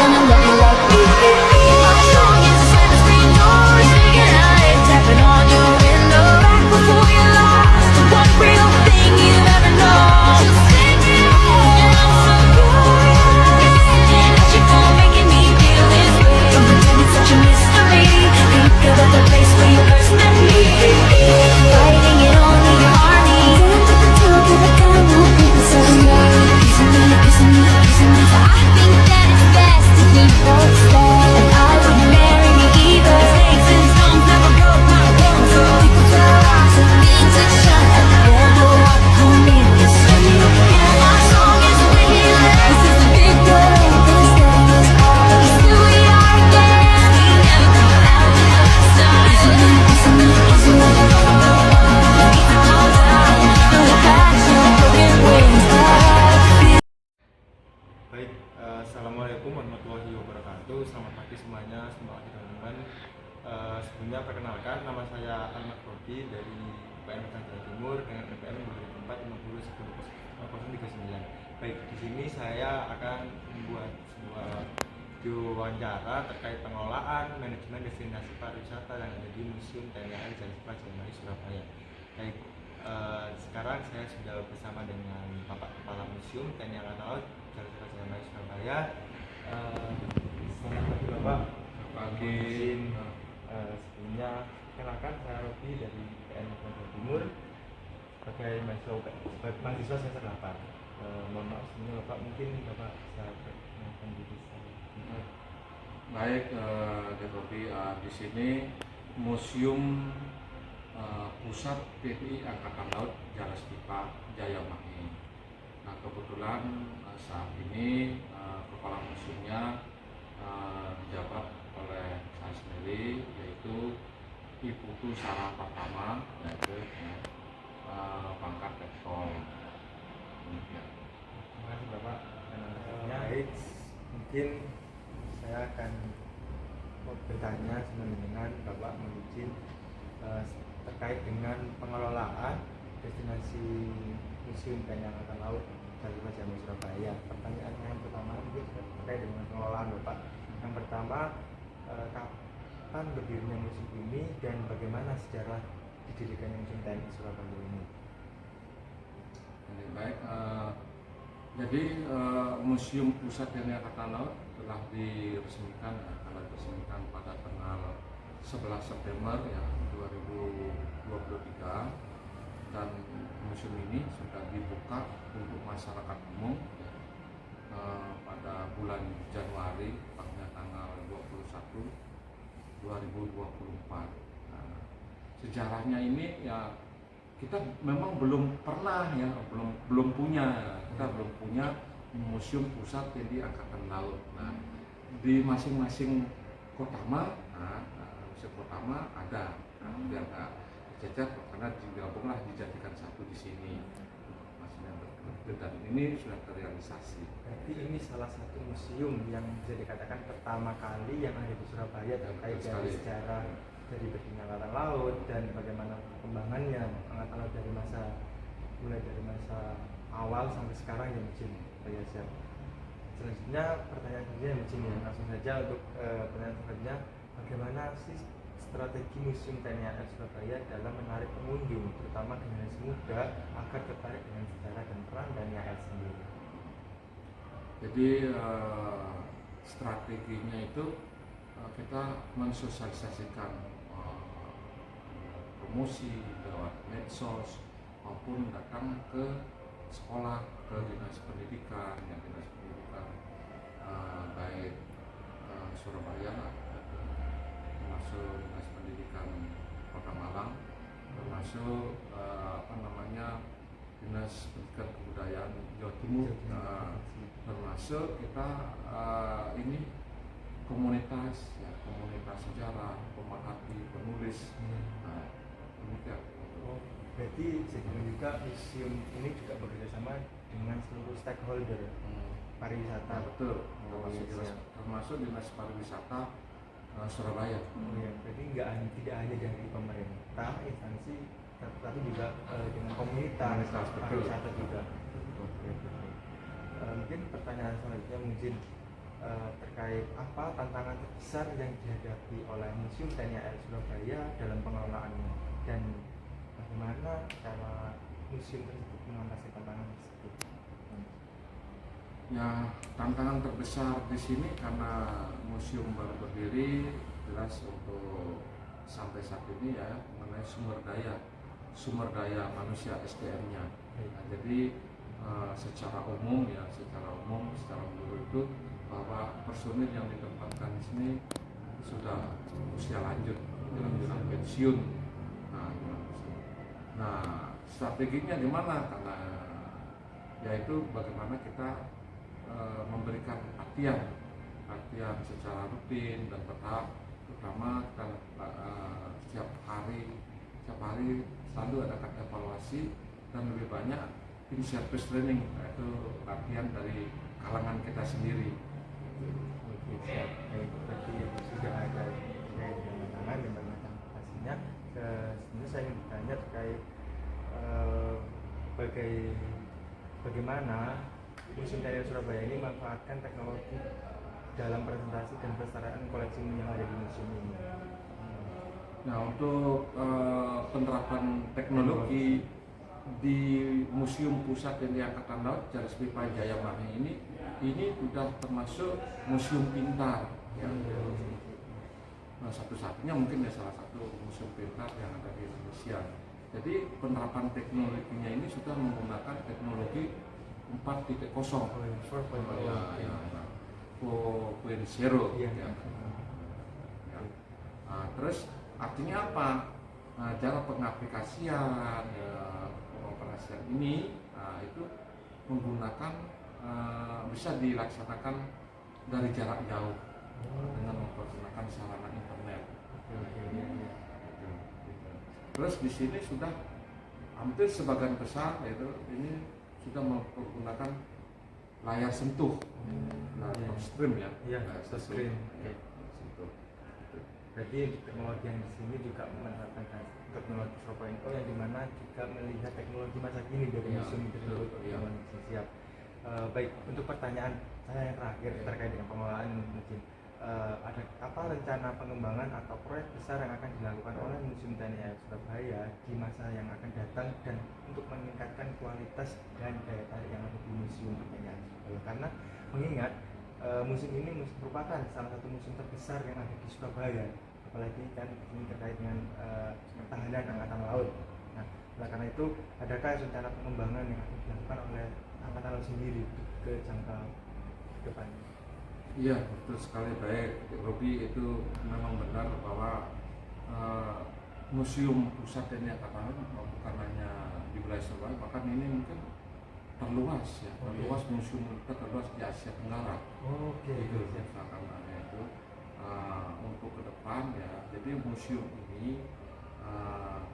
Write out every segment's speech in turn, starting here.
gonna love you like we did. My song is a silver screen door, singing out it, tapping on your window. Back before you lost the one real thing you've ever known. Just take me home, and I'm so curious. And how's your phone making me feel this way? Don't pretend it's such a mystery. Think about the place where you first met me. Fighting it all in your army. Didn't put the two to the gun, won't be the same. Kissing me, kissing me, kissing me. So I think that it's best if we both stay. And I wouldn't marry me either. Snakes and stones never broke my bones. So people tell lies and things that shut up. Never walk home in the street. And my song is a wicked last. This is the big world, this is all. It's who we are again. We never go out without stars. Kissing me, kissing me, kissing me. Beat the dogs out. No passion, broken wings. Baik, assalamualaikum warahmatullahi wabarakatuh. Selamat pagi semuanya, selamat pagi teman-teman. Sebelumnya perkenalkan, nama saya Ahmad Rodi dari UPN Jawa Timur dengan NPM 2004-50-1039. Baik, di sini saya akan membuat sebuah video wawancara terkait pengelolaan manajemen destinasi pariwisata yang ada di Museum TNI AL Zanzibar Jamai Surabaya. Baik, sekarang saya sudah bersama dengan Bapak Kepala Museum TNI Angkatan Laut Zanzibar Jamai Surabaya. Selamat pagi Bapak. Pagi. Sebelumnya kenalkan, saya Robi dari UPN Jawa Timur sebagai mahasiswa semester 8. Mohon maaf sebelumnya Bapak, mungkin Bapak bisa perkenalkan diri saya. Baik, Robi, di sini Museum Pusat TNI Angkatan Laut Jalastipa Jayamani. Nah, kebetulan saat ini kepala museumnya dijabat oleh saya sendiri, yaitu Ibu Tu Sarah Pertama, yaitu pangkat Letkol. Terima kasih Bapak. Baik, mungkin saya akan bertanya dengan Bapak mengizin terkait dengan pengelolaan destinasi Museum TNI Angkatan Laut Zanzibar Jamai Surabaya. Pertanyaan yang pertama mungkin terkait dengan pengelolaan Bapak. Yang pertama, kapan berdirinya museum ini dan bagaimana sejarah didirikannya Museum TNI Surabaya ini? Baik, jadi Museum Pusat TNI Angkatan Laut telah diresmikan pada tanggal 11 September ya, 2023, dan museum ini sudah dibuka untuk masyarakat umum pada bulan Januari, tepatnya tanggal 21 2024. Nah, sejarahnya ini ya, kita memang belum pernah ya, belum punya museum pusat TNI Angkatan Laut. Nah, di masing-masing kota museum kota ada, biar nggak cecer, karena digabunglah dijadikan satu di sini. Dan ini sudah terrealisasi. Berarti ini salah satu museum yang bisa dikatakan pertama kali yang ada di Surabaya terkait dari sejarah dari berdirinya Angkatan Laut dan bagaimana perkembangannya Angkatan Laut mulai dari masa awal sampai sekarang ya Mujin. Selanjutnya pertanyaan selanjutnya Mujin, ya langsung saja untuk pertanyaan selanjutnya, bagaimana sih strategi Museum TNI AL Surabaya dalam menarik pengunjung, terutama generasi muda, agar tertarik dengan sejarah dan peran TNI AL sendiri? Jadi strateginya itu kita mensosialisasikan promosi lewat medsos maupun datang ke sekolah, ke dinas pendidikan, baik Surabaya, termasuk dinas pendidikan Kota Malang, termasuk dinas pendidikan kebudayaan Jawa Timur, termasuk kita ini komunitas sejarah, pemerhati, penulis. Demikian. Berarti sehingga juga museum ini juga bekerjasama dengan seluruh stakeholder pariwisata. Betul, termasuk dinas pariwisata Surabaya. Berarti tidak hanya dari pemerintah, instansi, tapi juga dengan komunitas pariwisata juga. Mungkin pertanyaan selanjutnya terkait apa tantangan terbesar yang dihadapi oleh Museum TNI AL Surabaya dalam pengelolaannya dan bagaimana cara museum tersebut mengatasi tantangan tersebut. Ya, tantangan terbesar di sini karena museum baru berdiri, jelas untuk sampai saat ini ya mengenai sumber daya manusia SDM-nya. Nah, jadi secara umum secara menyeluruh itu bahwa personil yang ditempatkan di sini sudah usia lanjut, menjelang pensiun. Nah, strateginya gimana? Karena yaitu bagaimana kita memberikan latihan secara rutin dan tetap, terutama kita setiap hari selalu adakan evaluasi dan lebih banyak in service training, yaitu latihan dari kalangan kita sendiri. Oke, siap. Baik, berarti sudah ada tantangan dan macam pastinya. Sebenarnya saya ingin bertanya terkait bagaimana Museum TNI Surabaya ini memanfaatkan teknologi dalam presentasi dan pelestarian koleksi yang ada di museum ini. Nah, untuk penerapan teknologi di Museum Pusat TNI Angkatan Laut Jalan Pipa Jaya Mahe ini sudah termasuk museum pintar ya. Nah, satu-satunya mungkin ya salah satu museum pintar yang ada di Indonesia. Jadi penerapan teknologinya ini sudah menggunakan teknologi 4.0. Terus artinya apa? Cara pengaplikasian pengoperasian ini itu menggunakan bisa dilaksanakan dari jarak jauh dengan menggunakan sarana internet. Terus di sini sudah hampir sebagian besar ini sudah menggunakan layar sentuh, touchscreen ya. Iya, touchscreen. Sentuh. Berarti teknologi yang di sini juga menerapkan teknologi 4.0 yang dimana juga melihat teknologi masa kini dari museum tersebut. Siap. Baik, untuk pertanyaan saya yang terakhir terkait dengan pengelolaan mungkin ada apa rencana pengembangan atau proyek besar yang akan dilakukan oleh Museum TNI AL Surabaya di masa yang akan datang dan untuk meningkatkan kualitas dan daya tarik yang ada di Museum TNI AL Surabaya, karena mengingat museum ini merupakan salah satu museum terbesar yang ada di Surabaya, apalagi kan ini terkait dengan pertahanan angkatan laut. Nah, oleh karena itu adakah rencana pengembangan yang akan dilakukan oleh angkatan laut sendiri ke jangka depan? Iya, betul sekali. Baik, Robi, itu memang benar bahwa Museum Pusat TNI Angkatan Laut bukan hanya di wilayah Surabaya, bahkan ini mungkin terluas ya, terluas museum kita terluas di Asia Tenggara. Oke, Itu misalkan itu untuk ke depan ya. Jadi museum ini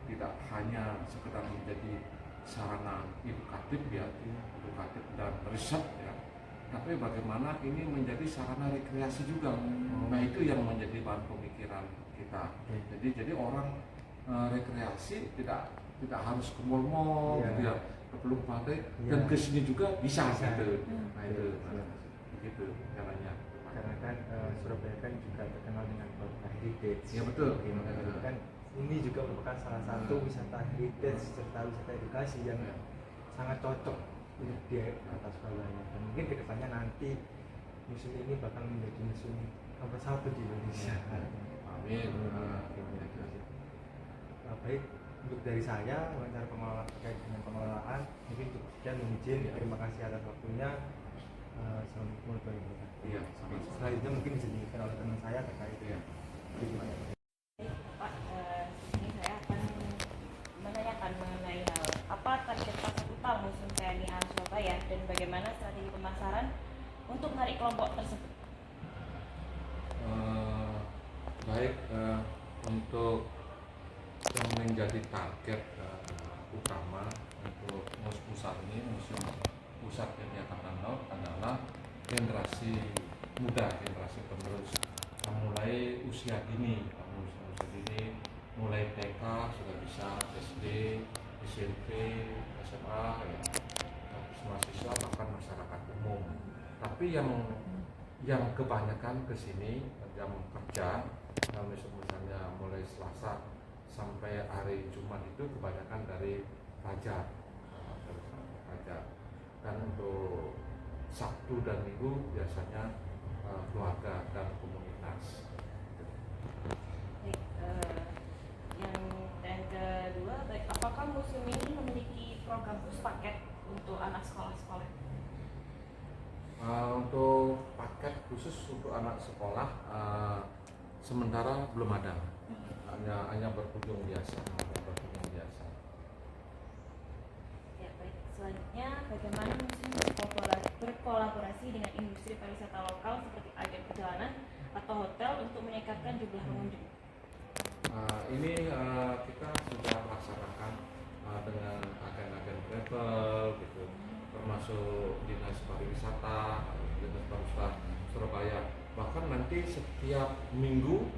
tidak hanya sekedar menjadi sarana edukatif ya, edukatif dan riset ya, tapi bagaimana ini menjadi sarana rekreasi juga. Nah, itu yang menjadi bahan pemikiran kita. Jadi orang rekreasi tidak harus ke mall gitu ya, ke Teluk Pantai dan ke sini juga bisa gitu. Nah, itu begitu caranya. Karena kan Surabaya kan juga terkenal dengan kota heritage. Ya betul. Kan ini juga merupakan salah satu wisata heritage serta wisata edukasi yang sangat cocok untuk di kota Surabaya. Dan mungkin kedepannya nanti museum ini bakal menjadi museum nomor 1 di Indonesia. Amin. Baik, untuk dari saya wawancara pengelola terkait dengan pengelolaan mungkin cukup sekian. Izin, terima kasih atas waktunya. Assalamualaikum warahmatullahi wabarakatuh. Iya, sama-sama. Selanjutnya mungkin bisa dijelaskan oleh teman saya terkait Pak, ini saya akan menanyakan mengenai hal apa target pasar utama Museum TNI AL Surabaya dan bagaimana strategi pemasaran untuk menarik kelompok tersebut. Baik, untuk yang menjadi target utama untuk pusat ini, Museum Pusat TNI Angkatan Laut adalah generasi muda, generasi penerus mulai usia dini, mulai TK sudah bisa, SD, SMP, SMA, ya, mahasiswa bahkan masyarakat umum. Tapi yang kebanyakan ke sini jam kerja, misalnya mulai Selasa sampai hari Jumat itu kebanyakan dari Raja, dan untuk Sabtu dan Minggu biasanya keluarga dan komunitas. Baik, yang kedua, baik, apakah museum ini memiliki program khusus paket untuk anak sekolah-sekolah? Untuk paket khusus untuk anak sekolah sementara belum ada, hanya berkunjung biasa. Ya, baik. Selanjutnya, bagaimana museum berkolaborasi dengan industri pariwisata lokal seperti agen perjalanan atau hotel untuk meningkatkan jumlah pengunjung? Ini kita sudah laksanakan dengan agen-agen travel gitu, termasuk dinas pariwisata Surabaya. Bahkan nanti setiap minggu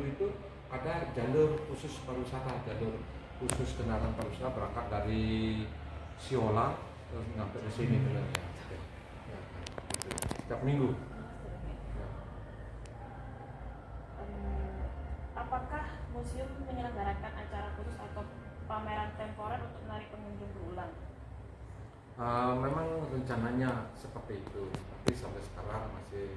itu ada jalur khusus pariwisata, jalur khusus kendaraan pariwisata berangkat dari Siola terus sampai ke sini sebenarnya. Setiap minggu. Apakah museum menyelenggarakan acara khusus atau pameran temporer untuk menarik pengunjung berulang? Memang rencananya seperti itu, tapi sampai sekarang masih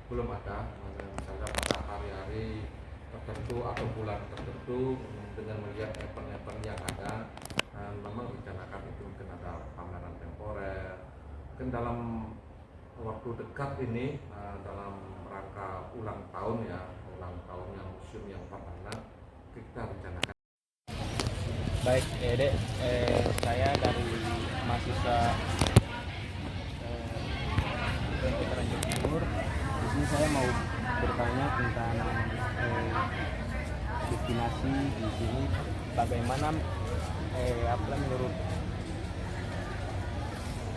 belum ada. Misalnya pada hari-hari tertentu atau bulan tertentu dengan melihat event-event yang ada, memang rencanakan itu mungkin ada pameran temporer. Mungkin dalam waktu dekat ini, dalam rangka ulang tahunnya museum yang pertama, kita rencanakan. Baik, Dek, saya dari mahasiswa Veteran Jawa Timur. Di sini saya mau bertanya tentang destinasi di sini. Bagaimana apa menurut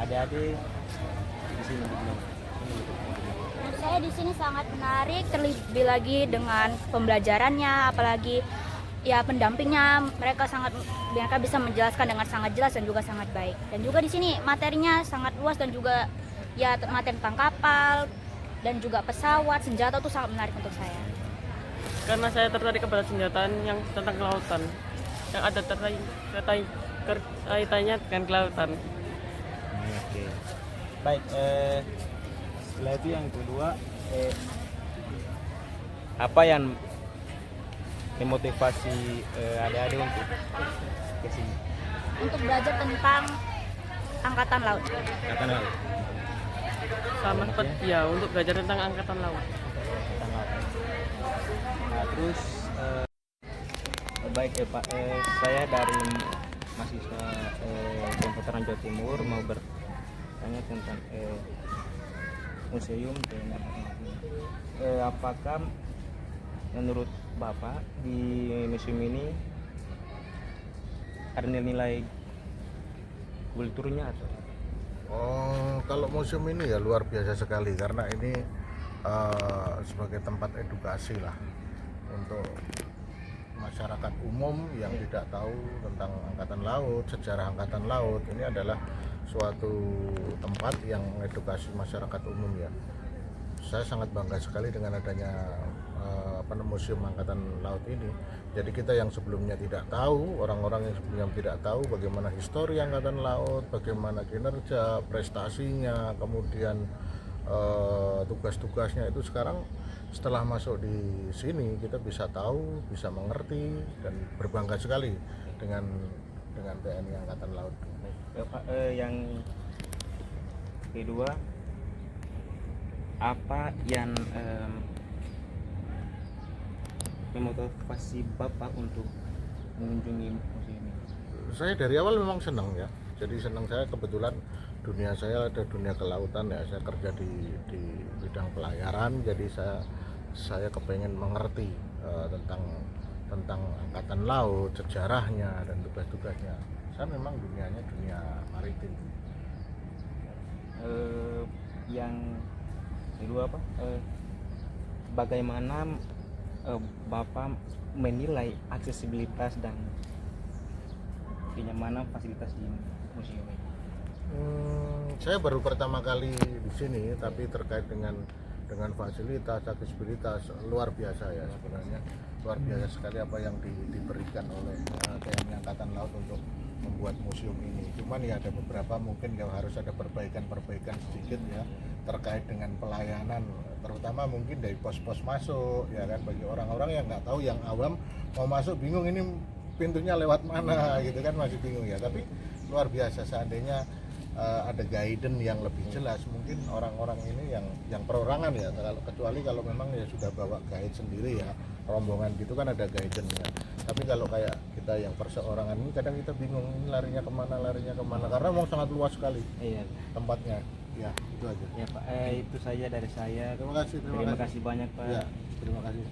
adik-adik di sini? Menurut saya di sini sangat menarik, terlebih lagi dengan pembelajarannya, apalagi ya pendampingnya, mereka bisa menjelaskan dengan sangat jelas dan juga sangat baik. Dan juga di sini materinya sangat luas dan juga ya materi tentang kapal dan juga pesawat, senjata itu sangat menarik untuk saya. Karena saya tertarik kepada senjata yang tentang kelautan, yang ada kaitannya dengan kelautan. Oke. Baik, setelah itu yang kedua, apa yang memotivasi adik-adik untuk ke sini? Untuk belajar tentang angkatan laut. Angkatan laut. Sama seperti ya, untuk belajar tentang angkatan laut. Angkatan laut. Nah, terus baik Pak, saya dari mahasiswa Veteran Jawa Timur mau bertanya tentang museum dan apakah menurut Bapak di museum ini ada nilai kulturnya atau? Oh, kalau museum ini ya luar biasa sekali karena ini sebagai tempat edukasi lah untuk masyarakat umum yang tidak tahu tentang angkatan laut, sejarah angkatan laut. Ini adalah suatu tempat yang mengedukasi masyarakat umum ya. Saya sangat bangga sekali dengan adanya museum angkatan laut ini. Jadi kita yang sebelumnya tidak tahu, orang-orang yang sebelumnya tidak tahu bagaimana histori angkatan laut, bagaimana kinerja, prestasinya, kemudian tugas-tugasnya itu sekarang setelah masuk di sini kita bisa tahu, bisa mengerti dan berbangga sekali dengan TNI Angkatan Laut. Yang kedua, apa yang memotivasi Bapak untuk mengunjungi museum ini? Saya dari awal memang senang ya. Jadi senang, saya kebetulan dunia saya ada dunia kelautan ya. Saya kerja di bidang pelayaran, jadi saya kepengen mengerti tentang angkatan laut, sejarahnya dan tugas-tugasnya. Saya memang dunianya dunia maritim. Yang kedua apa? Bagaimana Bapak menilai aksesibilitas dan kenyamanan fasilitas di museum ini? Saya baru pertama kali di sini, tapi terkait dengan dengan fasilitas, aksesibilitas luar biasa ya sebenarnya, luar biasa sekali apa yang diberikan oleh TNI Angkatan Laut untuk membuat museum ini. Cuman ya ada beberapa mungkin yang harus ada perbaikan sedikit ya terkait dengan pelayanan, terutama mungkin dari pos-pos masuk ya kan, bagi orang-orang yang nggak tahu, yang awam mau masuk bingung ini pintunya lewat mana gitu kan, masih bingung ya. Tapi luar biasa seandainya ada guidance yang lebih jelas, mungkin orang-orang ini yang perorangan ya, kecuali kalau memang ya sudah bawa guide sendiri ya, rombongan gitu kan ada guidance-nya. Tapi kalau kayak kita yang perseorangan ini kadang kita bingung ini larinya kemana karena memang sangat luas sekali Iya. tempatnya. Ya itu aja. Ya Pak, itu saja dari saya. Terima kasih Terima kasih banyak Pak. Ya, terima kasih.